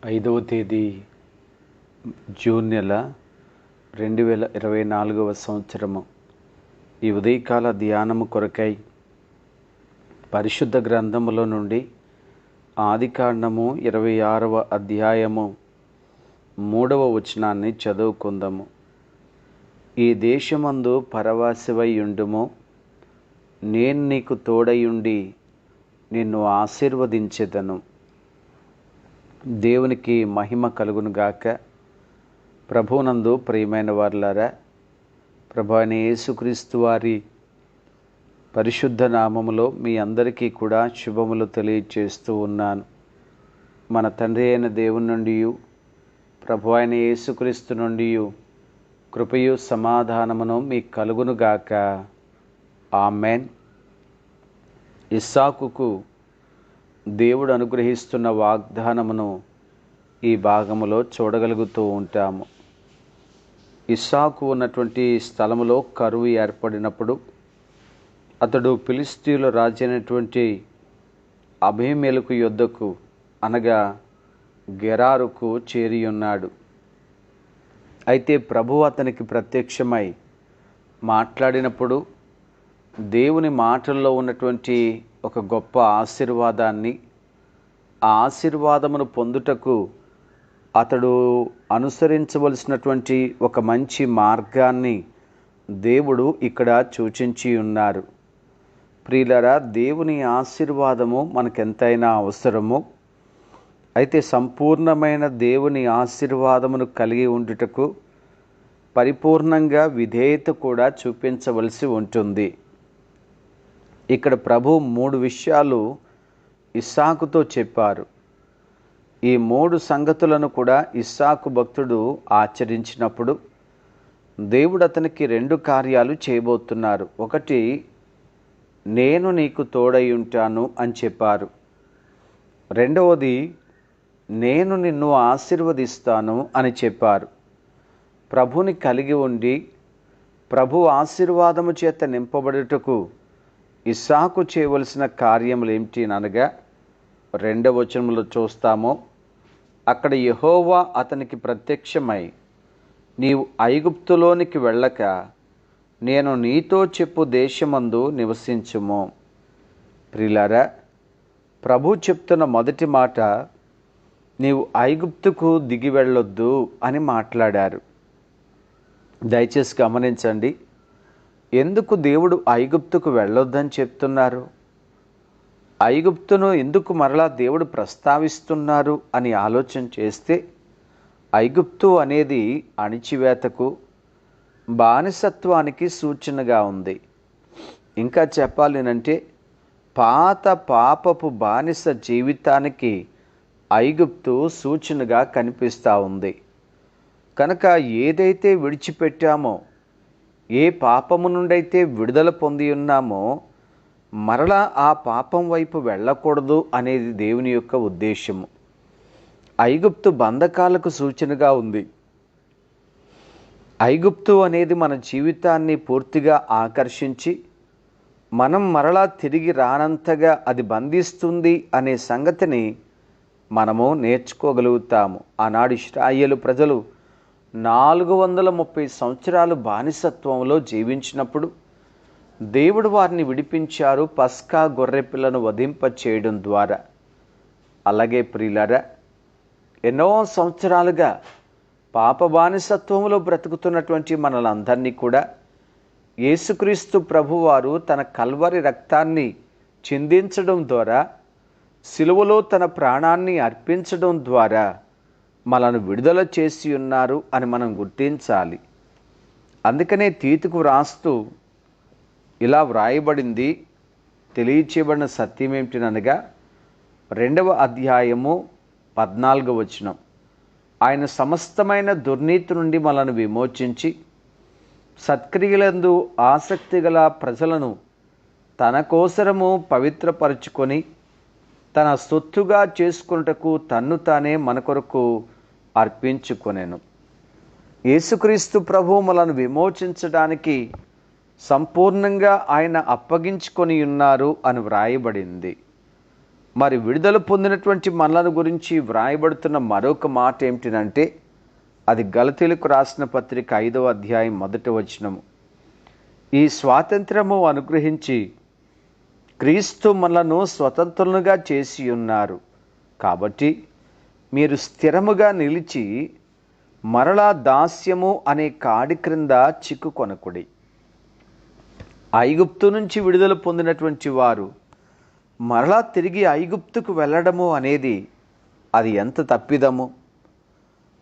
5వ తేదీ జూన్ నెల 2024 సంవత్సరము. ఈ ఉదయకాల ధ్యానము కొరకై పరిశుద్ధ గ్రంథములో నుండి ఆదికాండము 26వ అధ్యాయము 3వ వచనాన్ని చదువుకుందాము. ఈ దేశమందు పరవాసివై ఉండుము, నేను నీకు తోడయుండి నిన్ను ఆశీర్వదించెదను. దేవునికి మహిమ కలుగునుగాక. ప్రభువునందు ప్రియమైన వారులారా, ప్రభు అయిన యేసుక్రీస్తు వారి పరిశుద్ధ నామములో మీ అందరికీ కూడా శుభములు తెలియచేస్తూ ఉన్నాను. మన తండ్రి అయిన దేవుని నుండి, ప్రభు అయిన యేసుక్రీస్తు నుండి కృపయు సమాధానమును మీకు కలుగునుగాక. ఆమెన్. ఇస్సాకుకు దేవుడు అనుగ్రహిస్తున్న వాగ్దానమును ఈ భాగములో చూడగలుగుతూ ఉంటాము. ఇస్సాకు ఉన్నటువంటి స్థలములో కరువు ఏర్పడినప్పుడు అతడు ఫిలిష్తీయుల రాజైనటువంటి అబీమెలెకు యొద్దకు అనగా గెరారుకు చేరి ఉన్నాడు. అయితే ప్రభువు అతనికి ప్రత్యక్షమై మాట్లాడినప్పుడు దేవుని మాటల్లో ఉన్నటువంటి ఒక గొప్ప ఆశీర్వాదాన్ని, ఆ ఆశీర్వాదమును పొందుటకు అతడు అనుసరించవలసినటువంటి ఒక మంచి మార్గాన్ని దేవుడు ఇక్కడ సూచించి ఉన్నారు. ప్రియులారా, దేవుని ఆశీర్వాదము మనకెంతైనా అవసరము. అయితే సంపూర్ణమైన దేవుని ఆశీర్వాదమును కలిగి ఉండుటకు పరిపూర్ణంగా విధేయత కూడా చూపించవలసి ఉంటుంది. ఇక్కడ ప్రభు 3 విషయాలు ఇస్సాకుతో చెప్పారు. ఈ 3 సంగతులను కూడా ఇస్సాకు భక్తుడు ఆచరించినప్పుడు దేవుడు అతనికి 2 కార్యాలు చేయబోతున్నారు. ఒకటి, నేను నీకు తోడై ఉంటాను అని చెప్పారు. రెండవది, నేను నిన్ను ఆశీర్వదిస్తాను అని చెప్పారు. ప్రభుని కలిగి ఉండి ప్రభు ఆశీర్వాదము చేత నింపబడుటకు ఇస్సాకు చేయవలసిన కార్యములు ఏమిటి అనగా 2వ వచనంలో చూస్తాము. అక్కడ యెహోవా అతనికి ప్రత్యక్షమై, నీవు ఐగుప్తులోనికి వెళ్ళక నేను నీతో చెప్పు దేశమందు నివసించుము. ప్రియులారా, ప్రభు చెప్తున్న మొదటి మాట, నీవు ఐగుప్తుకు దిగి వెళ్ళొద్దు అని మాట్లాడారు. దయచేసి గమనించండి, ఎందుకు దేవుడు ఐగుప్తుకు వెళ్ళొద్దని చెప్తున్నారు? ఐగుప్తును ఎందుకు మరలా దేవుడు ప్రస్తావిస్తున్నారు అని ఆలోచన చేస్తే, ఐగుప్తు అనేది అణిచివేతకు, బానిసత్వానికి సూచనగా ఉంది. ఇంకా చెప్పాలినంటే పాపపు బానిస జీవితానికి ఐగుప్తు సూచనగా కనిపిస్తూ ఉంది. కనుక ఏదైతే విడిచిపెట్టామో, ఏ పాపము నుండైతే విడుదల పొంది ఉన్నామో, మరలా ఆ పాపం వైపు వెళ్ళకూడదు అనేది దేవుని యొక్క ఉద్దేశము. ఐగుప్తు బంధకాలకు సూచనగా ఉంది. ఐగుప్తు అనేది మన జీవితాన్ని పూర్తిగా ఆకర్షించి మనం మరలా తిరిగి రానంతగా అది బంధిస్తుంది అనే సంగతిని మనము నేర్చుకోగలుగుతాము. ఆనాడు ఇశ్రాయేలు ప్రజలు 430 సంవత్సరాలు బానిసత్వంలో జీవించినప్పుడు దేవుడు వారిని విడిపించారు పస్కా గొర్రెపిల్లను వధింప చేయడం ద్వారా. అలాగే ప్రియులారా, ఎన్నో సంవత్సరాలుగా పాప బానిసత్వంలో బ్రతుకుతున్నటువంటి మనలందరినీ కూడా యేసుక్రీస్తు ప్రభువారు తన కల్వరి రక్తాన్ని చిందించడం ద్వారా, సిలువలో తన ప్రాణాన్ని అర్పించడం ద్వారా మనను విడుదల చేసి ఉన్నారు అని మనం గుర్తించాలి. అందుకనే తీతుకు వ్రాస్తూ ఇలా వ్రాయబడింది, తెలియచేయబడిన సత్యం ఏమిటనగా 2వ అధ్యాయము 14వ వచనం, ఆయన సమస్తమైన దుర్నీతి నుండి మనను విమోచించి సత్క్రియలందు ఆసక్తి గల ప్రజలను తన కోసరము పవిత్రపరుచుకొని తన సొత్తుగా చేసుకొనుటకు తన్ను తానే మన కొరకు అర్పించుకొనెను. యేసుక్రీస్తు ప్రభువు మనను విమోచించడానికి సంపూర్ణంగా ఆయన అప్పగించుకొని ఉన్నారు అని వ్రాయబడింది. మరి విడుదల పొందినటువంటి మనలను గురించి వ్రాయబడుతున్న మరొక మాట ఏమిటంటే, అది గలతీలకు రాసిన పత్రిక 5వ అధ్యాయం 1వ వచనము. ఈ స్వాతంత్రము అనుగ్రహించి క్రీస్తు మనలను స్వతంత్రులుగా చేసి ఉన్నారు. కాబట్టి మీరు స్థిరముగా నిలిచి మరలా దాస్యము అనే కాడి క్రింద చిక్కుకొనకుడి. ఐగుప్తు నుంచి విడుదల పొందినటువంటి వారు మరలా తిరిగి ఐగుప్తుకు వెళ్ళడము అనేది అది ఎంత తప్పిదము.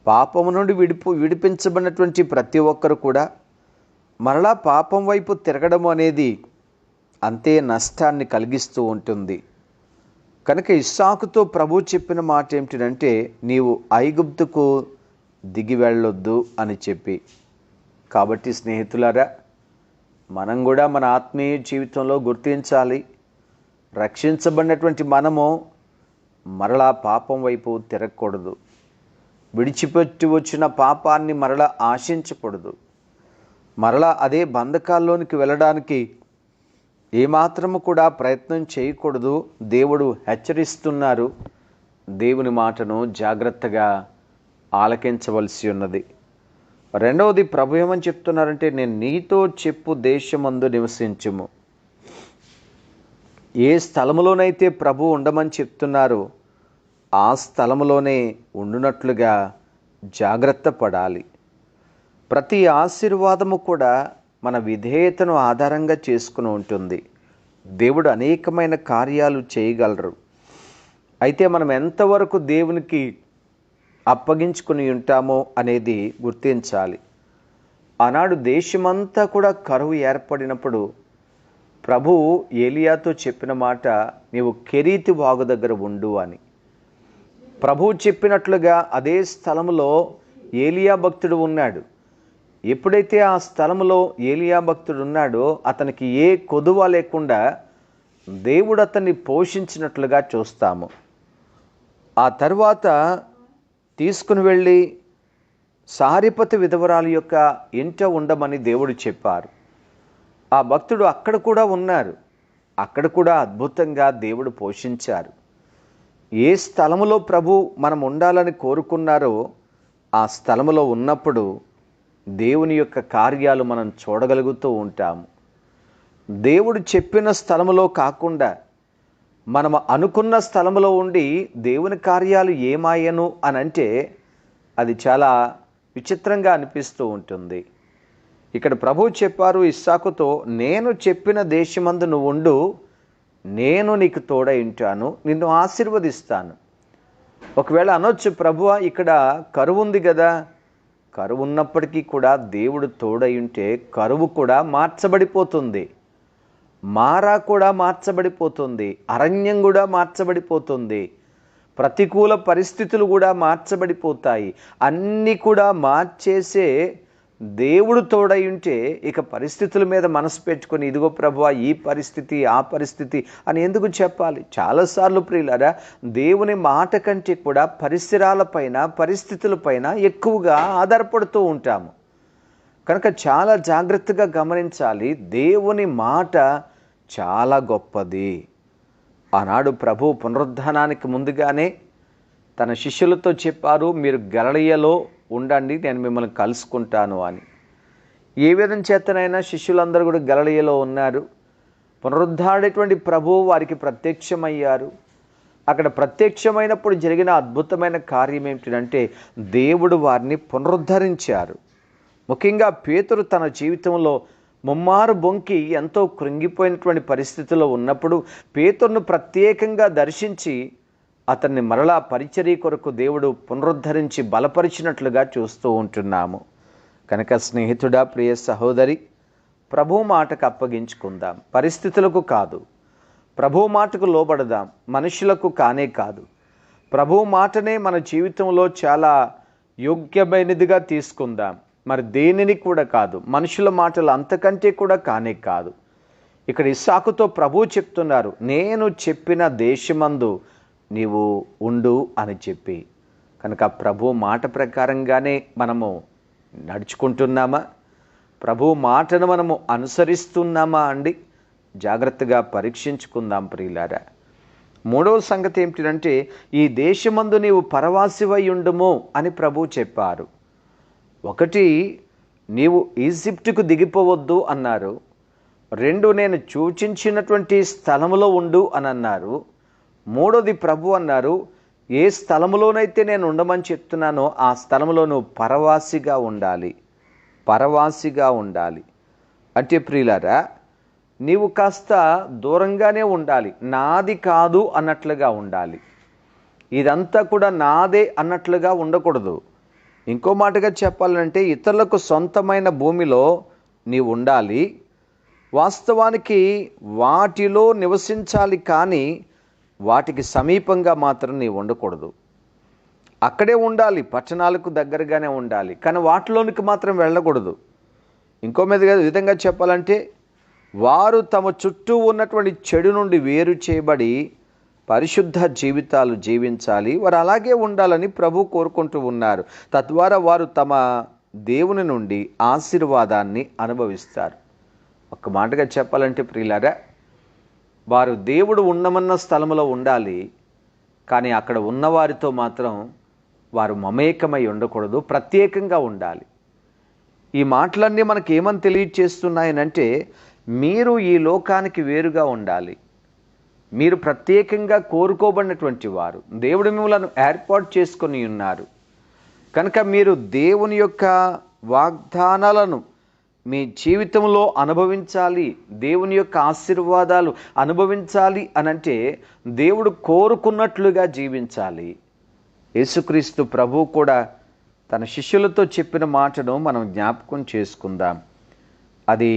పాపము నుండి విడిపించబడినటువంటి ప్రతి ఒక్కరు కూడా మరలా పాపం వైపు తిరగడము అనేది అంతే నష్టాన్ని కలిగిస్తూ ఉంటుంది. కనుక ఇస్సాకుతో ప్రభు చెప్పిన మాట ఏమిటంటే, నీవు ఐగుప్తుకు దిగి వెళ్ళొద్దు అని చెప్పి. కాబట్టి స్నేహితులారా, మనం కూడా మన ఆత్మీయ జీవితంలో గుర్తించాలి, రక్షించబడినటువంటి మనము మరలా పాపం వైపు తిరగకూడదు. విడిచిపెట్టి వచ్చిన పాపాన్ని మరలా ఆశించకూడదు. మరలా అదే బంధకాల్లోనికి వెళ్ళడానికి ఏమాత్రము కూడా ప్రయత్నం చేయకూడదు. దేవుడు హెచ్చరిస్తున్నారు. దేవుని మాటను జాగ్రత్తగా ఆలకించవలసి ఉన్నది. రెండవది, ప్రభు ఏమని చెప్తున్నారంటే, నేను నీతో చెప్పు దేశమందు నివసించుము. ఏ స్థలములోనైతే ప్రభు ఉండమని చెప్తున్నారో ఆ స్థలములోనే ఉండునట్లుగా జాగ్రత్త పడాలి. ప్రతి ఆశీర్వాదము కూడా మన విధేయతను ఆధారంగా చేసుకుని ఉంటుంది. దేవుడు అనేకమైన కార్యాలు చేయగలరు. అయితే మనం ఎంతవరకు దేవునికి అప్పగించుకుని ఉంటామో అనేది గుర్తించాలి. ఆనాడు దేశమంతా కూడా కరువు ఏర్పడినప్పుడు ప్రభువు ఏలియాతో చెప్పిన మాట, నీవు కెరీతి వాగు దగ్గర ఉండు అని. ప్రభువు చెప్పినట్లుగా అదే స్థలములో ఏలియా భక్తుడు ఉన్నాడు. ఎప్పుడైతే ఆ స్థలములో ఏలియా భక్తుడు ఉన్నాడో అతనికి ఏ కొదువ లేకుండా దేవుడు అతన్ని పోషించినట్లుగా చూస్తాము. ఆ తరువాత తీసుకుని వెళ్ళి సారిపతి విధవరాలు యొక్క ఇంట ఉండమని దేవుడు చెప్పారు. ఆ భక్తుడు అక్కడ కూడా ఉన్నారు. అక్కడ కూడా అద్భుతంగా దేవుడు పోషించారు. ఏ స్థలములో ప్రభు మనం ఉండాలని కోరుకున్నారో ఆ స్థలములో ఉన్నప్పుడు దేవుని యొక్క కార్యాలు మనం చూడగలుగుతూ ఉంటాము. దేవుడు చెప్పిన స్థలములో కాకుండా మనం అనుకున్న స్థలములో ఉండి దేవుని కార్యాలు ఏమాయను అని అంటే అది చాలా విచిత్రంగా అనిపిస్తూ ఉంటుంది. ఇక్కడ ప్రభువు చెప్పారు ఇస్సాకుతో, నేను చెప్పిన దేశమందు నువ్వు ఉండు, నేను నీకు తోడై ఉంటాను, నిన్ను ఆశీర్వదిస్తాను. ఒకవేళ అనొచ్చు, ప్రభువా ఇక్కడ కరువు ఉంది కదా. కరువు ఉన్నప్పటికీ కూడా దేవుడు తోడై ఉంటే కరువు కూడా మార్చబడిపోతుంది, మారా కూడా మార్చబడిపోతుంది, అరణ్యం కూడా మార్చబడిపోతుంది, ప్రతికూల పరిస్థితులు కూడా మార్చబడిపోతాయి. అన్నీ కూడా మార్చేసే దేవుడు తోడై ఉంటే ఇక పరిస్థితుల మీద మనసు పెట్టుకొని ఇదిగో ప్రభువా ఈ పరిస్థితి ఆ పరిస్థితి అని ఎందుకు చెప్పాలి? చాలాసార్లు ప్రియులారా, దేవుని మాట కంటే కూడా పరిసరాలపైన పరిస్థితులపైన ఎక్కువగా ఆధారపడుతూ ఉంటాము. కనుక చాలా జాగ్రత్తగా గమనించాలి. దేవుని మాట చాలా గొప్పది. ఆనాడు ప్రభు పునరుద్ధానానికి ముందుగానే తన శిష్యులతో చెప్పారు, మీరు గలిలయలో ఉండండి, నేను మిమ్మల్ని కలుసుకుంటాను అని. ఏ విధం చేతనైనా శిష్యులందరూ కూడా గలిలయలో ఉన్నారు. పునరుద్ధాడేటువంటి ప్రభువు వారికి ప్రత్యక్షమయ్యారు. అక్కడ ప్రత్యక్షమైనప్పుడు జరిగిన అద్భుతమైన కార్యం ఏమిటంటే దేవుడు వారిని పునరుద్ధరించారు. ముఖ్యంగా పేతురు తన జీవితంలో ముమ్మారు బొంకి ఎంతో కృంగిపోయినటువంటి పరిస్థితిలో ఉన్నప్పుడు పేతురును ప్రత్యేకంగా దర్శించి అతన్ని మరలా పరిచర్య కొరకు దేవుడు పునరుద్ధరించి బలపరిచినట్లుగా చూస్తూ ఉంటున్నాము. కనుక స్నేహితుడా, ప్రియ సహోదరి, ప్రభు మాటకు అప్పగించుకుందాం. పరిస్థితులకు కాదు, ప్రభు మాటకు లోబడదాం. మనుషులకు కానే కాదు, ప్రభు మాటనే మన జీవితంలో చాలా యోగ్యమైనదిగా తీసుకుందాం. మరి దేనిని కూడా కాదు, మనుషుల మాటలు అంతకంటే కూడా కానే కాదు. ఇక్కడ ఇస్సాకుతో ప్రభు చెప్తున్నారు, నేను చెప్పిన దేశమందు నీవు ఉండు అని చెప్పి. కనుక ప్రభు మాట ప్రకారంగానే మనము నడుచుకుంటున్నామా? ప్రభు మాటను మనము అనుసరిస్తున్నామా అండి? జాగ్రత్తగా పరీక్షించుకుందాం ప్రియులారా. మూడవ సంగతి ఏమిటంటే, ఈ దేశమందు నీవు పరవాసివై ఉండుము అని ప్రభువు చెప్పారు. ఒకటి, నీవు ఈజిప్టుకు దిగిపోవద్దు అన్నారు. రెండు, నేను సూచించినటువంటి స్థలములో ఉండు అని అన్నారు. మూడోది ప్రభు అన్నారు, ఏ స్థలములోనైతే నేను ఉండమని చెప్తున్నానో ఆ స్థలంలో నువ్వు పరవాసిగా ఉండాలి, పరవాసిగా ఉండాలి. అంటే ప్రియులారా, నీవు కాస్త దూరంగానే ఉండాలి, నాది కాదు అన్నట్లుగా ఉండాలి. ఇదంతా కూడా నాదే అన్నట్లుగా ఉండకూడదు. ఇంకో మాటగా చెప్పాలంటే, ఇతరులకు సొంతమైన భూమిలో నీవు ఉండాలి. వాస్తవానికి వాటిలో నివసించాలి, కానీ వాటికి సమీపంగా మాత్రం నీవు ఉండకూడదు. అక్కడే ఉండాలి, పట్టణాలకు దగ్గరగానే ఉండాలి, కానీ వాటిలోనికి మాత్రం వెళ్ళకూడదు. ఇంకో విధంగా చెప్పాలంటే, వారు తమ చుట్టూ ఉన్నటువంటి చెడు నుండి వేరు చేయబడి పరిశుద్ధ జీవితాలు జీవించాలి. వారు అలాగే ఉండాలని ప్రభు కోరుకుంటూ ఉన్నారు. తద్వారా వారు తమ దేవుని నుండి ఆశీర్వాదాన్ని అనుభవిస్తారు. ఒక్క మాటగా చెప్పాలంటే ప్రియులారా, వారు దేవుడు ఉండమన్న స్థలంలో ఉండాలి, కానీ అక్కడ ఉన్నవారితో మాత్రం వారు మమేకమై ఉండకూడదు, ప్రత్యేకంగా ఉండాలి. ఈ మాటలన్నీ మనకి ఏమని తెలియచేస్తున్నాయనంటే, మీరు ఈ లోకానికి వేరుగా ఉండాలి. మీరు ప్రత్యేకంగా కోరుకోబడినటువంటి వారు, దేవుడు మిమ్మల్ని ఏర్పాటు చేసుకొని ఉన్నారు కనుక మీరు దేవుని యొక్క వాగ్దానాలను మీ జీవితంలో అనుభవించాలి, దేవుని యొక్క ఆశీర్వాదాలు అనుభవించాలి అనంటే దేవుడు కోరుకున్నట్లుగా జీవించాలి. యేసుక్రీస్తు ప్రభువు కూడా తన శిష్యులతో చెప్పిన మాటను మనం జ్ఞాపకం చేసుకుందాం. అది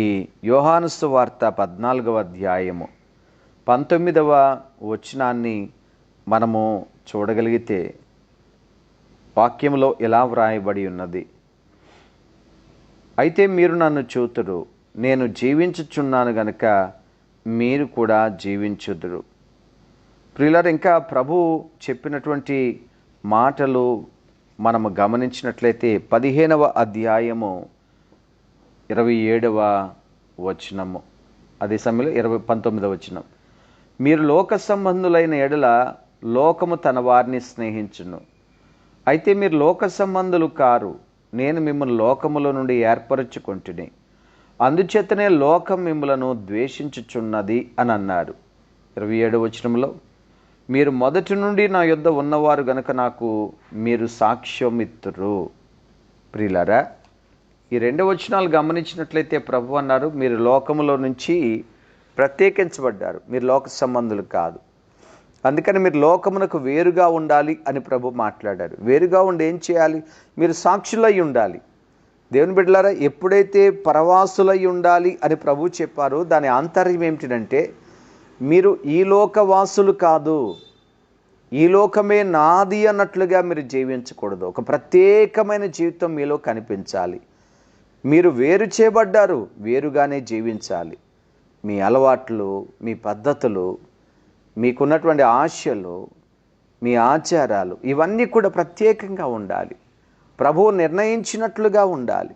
యోహాను సువార్త 14వ అధ్యాయము 19వ వచనాన్ని మనము చూడగలిగితే వాక్యంలో ఇలా వ్రాయబడి ఉన్నది, అయితే మీరు నన్ను చూతురు, నేను జీవించుచున్నాను గనుక మీరు కూడా జీవించుదురు. ప్రియులారా, ఇంకా ప్రభు చెప్పినటువంటి మాటలు మనము గమనించినట్లయితే 15వ అధ్యాయము 27వ వచనము, అదే సమయంలో 19వ వచనం, మీరు లోక సంబంధులైన ఎడల లోకము తన వారిని స్నేహించును, అయితే మీరు లోక సంబంధులు కారు, నేను మిమ్మల్ని లోకములో నుండి ఏర్పరచుకొంటిని, అందుచేతనే లోకం మిమ్మలను ద్వేషించుచున్నది అని అన్నారు. 27వ వచనంలో, మీరు మొదటి నుండి నా యొద్ద ఉన్నవారు గనుక నాకు మీరు సాక్ష్యమిత్తురు. ప్రియులారా, ఈ 2 వచనాలు గమనించినట్లయితే ప్రభు అన్నారు, మీరు లోకములో నుంచి ప్రత్యేకించబడ్డారు, మీరు లోక సంబంధులు కాదు, అందుకని మీరు లోకమునకు వేరుగా ఉండాలి అని ప్రభు మాట్లాడారు. వేరుగా ఉండి ఏం చేయాలి? మీరు సాక్షులై ఉండాలి. దేవుని బిడ్డలారా, ఎప్పుడైతే పరవాసులై ఉండాలి అని ప్రభు చెప్పారో దాని ఆంతర్యం ఏమిటంటే, మీరు ఈ లోకవాసులు కాదు, ఈ లోకమే నాది అన్నట్లుగా మీరు జీవించకూడదు. ఒక ప్రత్యేకమైన జీవితం మీలో కనిపించాలి. మీరు వేరు చేయబడ్డారు, వేరుగానే జీవించాలి. మీ అలవాట్లు, మీ పద్ధతులు, మీకున్నటువంటి ఆశలు, మీ ఆచారాలు, ఇవన్నీ కూడా ప్రత్యేకంగా ఉండాలి. ప్రభువు నిర్ణయించినట్లుగా ఉండాలి.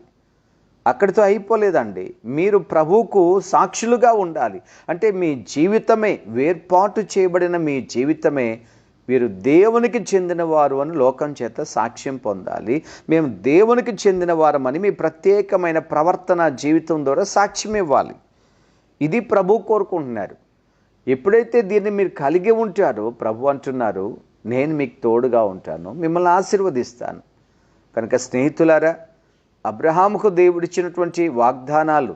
అక్కడితో అయిపోలేదండి, మీరు ప్రభువుకు సాక్షులుగా ఉండాలి. అంటే మీ జీవితమే, వేర్పాటు చేయబడిన మీ జీవితమే వీరు దేవునికి చెందినవారు అని లోకం చేత సాక్ష్యం పొందాలి. మేము దేవునికి చెందిన వారమని మీ ప్రత్యేకమైన ప్రవర్తన జీవితం ద్వారా సాక్ష్యం ఇవ్వాలి. ఇది ప్రభు కోరుకుంటున్నారు. ఎప్పుడైతే దీన్ని మీరు కలిగి ఉంటారో ప్రభు అంటున్నారు, నేను మీకు తోడుగా ఉంటాను, మిమ్మల్ని ఆశీర్వదిస్తాను. కనుక స్నేహితులారా, అబ్రహాముకు దేవుడిచ్చినటువంటి వాగ్దానాలు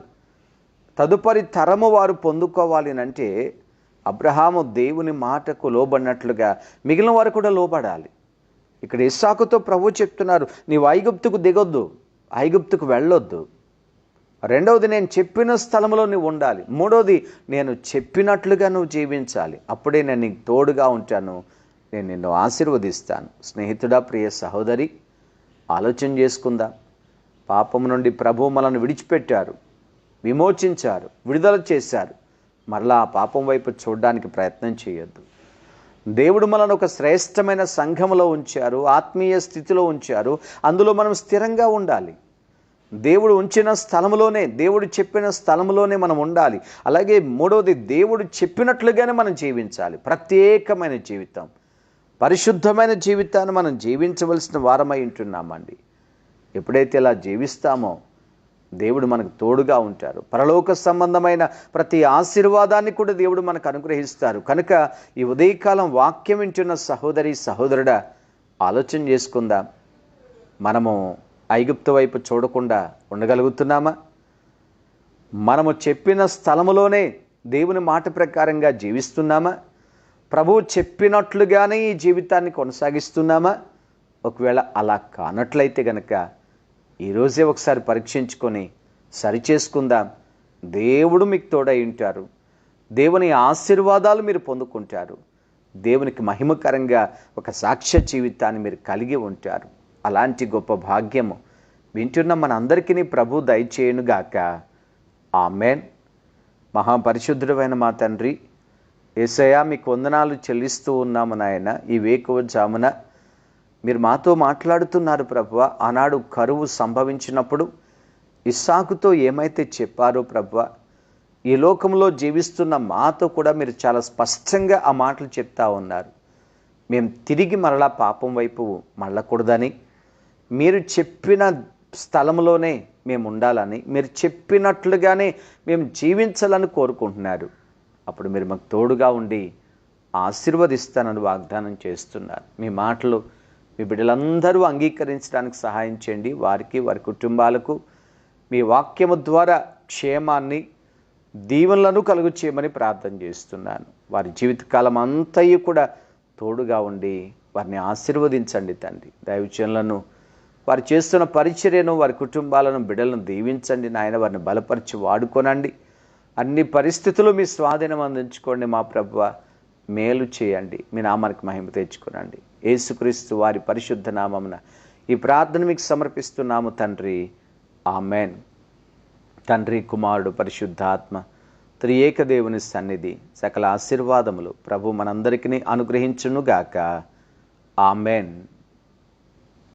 తదుపరి తరము వారు పొందుకోవాలి అంటే అబ్రహాము దేవుని మాటకు లోబడినట్లుగా మిగిలిన వారు కూడా లోబడాలి. ఇక్కడ ఇస్సాకుతో ప్రభు చెప్తున్నారు, నీవు ఐగుప్తుకు దిగొద్దు, ఐగుప్తుకు వెళ్ళొద్దు. రెండవది, నేను చెప్పిన స్థలంలో నువ్వు ఉండాలి. మూడవది, నేను చెప్పినట్లుగా నువ్వు జీవించాలి. అప్పుడే నేను నీకు తోడుగా ఉంటాను, నేను నిన్ను ఆశీర్వదిస్తాను. స్నేహితుడా, ప్రియ సహోదరి, ఆలోచన చేసుకుందాం. పాపం నుండి ప్రభు మనల్ని విడిచిపెట్టారు, విమోచించారు, విడుదల చేశారు. మరలా ఆ పాపం వైపు చూడడానికి ప్రయత్నం చేయొద్దు. దేవుడు మనల్ని ఒక శ్రేష్టమైన సంఘములో ఉంచారు, ఆత్మీయ స్థితిలో ఉంచారు. అందులో మనం స్థిరంగా ఉండాలి. దేవుడు ఉంచిన స్థలంలోనే, దేవుడు చెప్పిన స్థలంలోనే మనం ఉండాలి. అలాగే మూడవది, దేవుడు చెప్పినట్లుగానే మనం జీవించాలి. ప్రత్యేకమైన జీవితం, పరిశుద్ధమైన జీవితాన్ని మనం జీవించవలసిన వారమై ఉంటున్నామండి. ఎప్పుడైతే ఇలా జీవిస్తామో దేవుడు మనకు తోడుగా ఉంటారు. పరలోక సంబంధమైన ప్రతి ఆశీర్వాదాన్ని కూడా దేవుడు మనకు అనుగ్రహిస్తారు. కనుక ఈ ఉదయకాలం వాక్యం వింటున్న సహోదరి సహోదరుడా, ఆలోచన చేసుకుందాం. మనము ఐగుప్తు వైపు చూడకుండా ఉండగలుగుతున్నామా? మనము చెప్పిన స్థలములోనే దేవుని మాట ప్రకారంగా జీవిస్తున్నామా? ప్రభువు చెప్పినట్లుగానే ఈ జీవితాన్ని కొనసాగిస్తున్నామా? ఒకవేళ అలా కానట్లయితే గనక ఈరోజే ఒకసారి పరీక్షించుకొని సరిచేసుకుందాం. దేవుడు మీకు తోడై ఉంటారు. దేవుని ఆశీర్వాదాలు మీరు పొందుకుంటారు. దేవునికి మహిమకరంగా ఒక సాక్ష్య జీవితాన్ని మీరు కలిగి ఉంటారు. అలాంటి గొప్ప భాగ్యము వింటున్న మనందరికీ ప్రభు దయచేయునుగాక. ఆమేన్. మహాపరిశుద్ధుడైన మా తండ్రి యేసయ్యా, మీకు వందనాలు చెల్లిస్తూ ఉన్నాము నాయన. ఈ వేకువజామున మీరు మాతో మాట్లాడుతున్నారు ప్రభువా. ఆనాడు కరువు సంభవించినప్పుడు ఇస్సాకుతో ఏమైతే చెప్పారో ప్రభువా, ఈ లోకంలో జీవిస్తున్న మాతో కూడా మీరు చాలా స్పష్టంగా ఆ మాటలు చెప్తా ఉన్నారు. మేము తిరిగి మరలా పాపం వైపు మళ్ళకూడదని, మీరు చెప్పిన స్థలంలోనే మేము ఉండాలని, మీరు చెప్పినట్లుగానే మేము జీవించాలని కోరుకుంటున్నారు. అప్పుడు మీరు మాకు తోడుగా ఉండి ఆశీర్వదిస్తానని వాగ్దానం చేస్తున్నారు. మీ మాటలు మీ బిడ్డలందరూ అంగీకరించడానికి సహాయం చేయండి. వారికి, వారి కుటుంబాలకు మీ వాక్యము ద్వారా క్షేమాన్ని, దీవెనలను కలుగు చేయమని ప్రార్థన చేస్తున్నాను. వారి జీవితకాలం అంతయు కూడా తోడుగా ఉండి వారిని ఆశీర్వదించండి తండ్రి. దైవజనులను, వారు చేస్తున్న పరిచర్యను, వారి కుటుంబాలను, బిడ్డలను దీవించండి నాయన. వారిని బలపరిచి వాడుకోనండి. అన్ని పరిస్థితులు మీ స్వాధీనం అందించుకోండి మా ప్రభువా. మేలు చేయండి. మీ నామానికి మహిమ తెచ్చుకోనండి. యేసుక్రీస్తు వారి పరిశుద్ధ నామమున ఈ ప్రార్థన మీకు సమర్పిస్తున్నాము తండ్రి. ఆమెన్. తండ్రి, కుమారుడు, పరిశుద్ధాత్మ త్రియేక దేవుని సన్నిధి, సకల ఆశీర్వాదములు ప్రభు మనందరికీ అనుగ్రహించునుగాక. ఆమెన్.